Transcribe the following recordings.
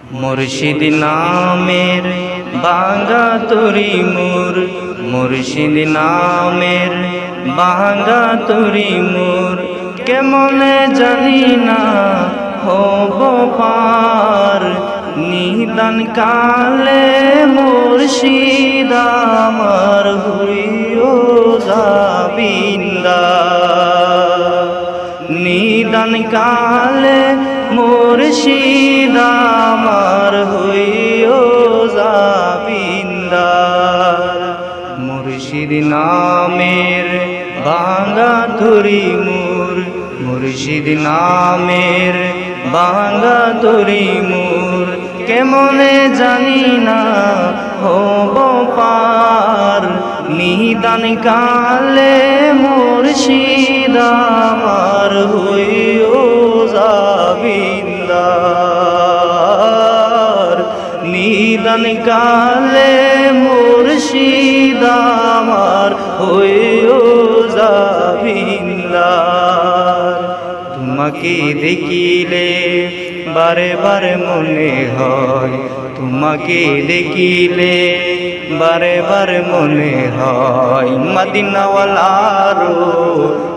মুর্শিদ নামের ভাঙা তরি মোর, মুর্শিদ নামের ভাঙা তরি মোর, কেমনে জানি না হব পার। নিদান কালে মুর্শিদ আমার হইও যাবিন্দা, নিদান কালে মুর্শিদ আমার হইও যাবিন্দা। মুর্শিদ নামের ভাঙা তরি মোর, মুর্শিদ নামের ভাঙা তরি মোর, কেমনে জানি না হব পার। নিদান কালে মুর্শিদ আমার হইও যাবিন্দা, নিদান কালে মুর্শিদ আমার হইও যাবিন্দা। তোমাকে দেখিলে বারে বারে মনে হয়, তোমাকে দেখিলে বারে বারে মনে হয়, মদিনাওয়ালার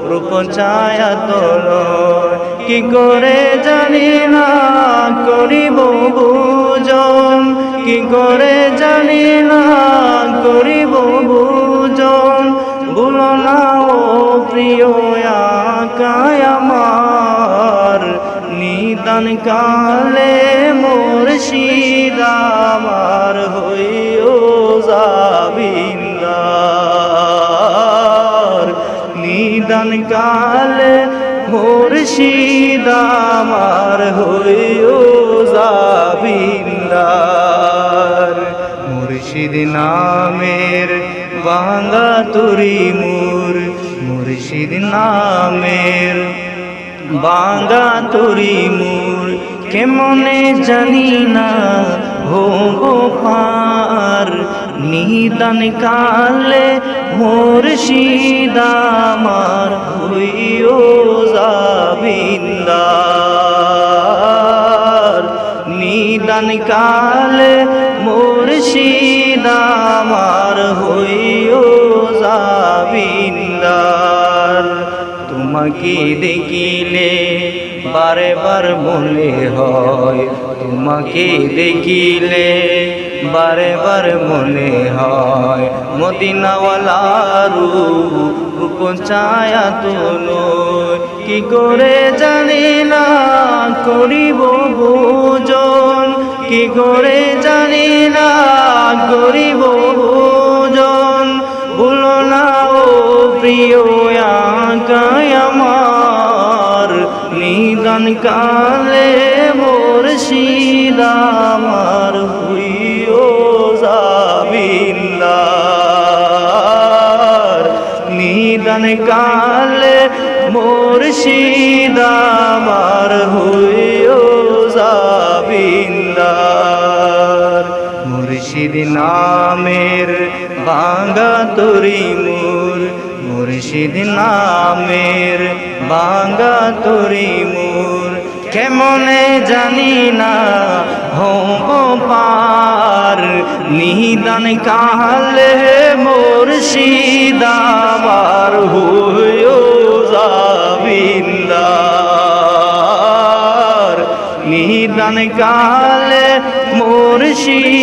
রূপ ছায়া তলয়। কি করে জানি না করিব বুঝন, কি করে জানি না করিব বুঝন। ভুলো না ও প্রিয় আকায় আমার, নিদান কালে মুর্শিদ আমার হইও যাবিন্দা, নিদান কালে মুর্শিদ আমার হইও যাবিন্দা। মুর্শিদ নামের ভাঙা তরি মোর, মুর্শিদ নামের ভাঙা তরি মোর, কেমনে জানি না হব পার। নিদান কালে মুর্শিদ আমার হইও যাবিন্দা, নিদান কালে মুর্শিদ আমার হইও যাবিন্দা। তোমাকে দেখিলে বারে বার মনে হয়, তোমাকে দেখিলে বারে বার মনে হয়, মদিনাওয়ালার রূপ ছায়া তলয়। কি করে জানি না করিব বুঝন, কি করে জানি না করিব বুঝন। ভুলো না ও প্রিয় আকায় আমার, নিদান কালে মুর্শিদ আমার হইও যাবিন্দা, নিদান কালে মুর্শিদ আমার হইও যাবিন্দা। মুর্শিদ নামের ভাঙা তরি মোর, মুর্শিদ নামের ভাঙা তরি মোর, কেমনে জানি না হব পার। নিদান কালে মুর্শিদ আমার হইও যাবিন্দা, নিদান কালে মুর্শিদ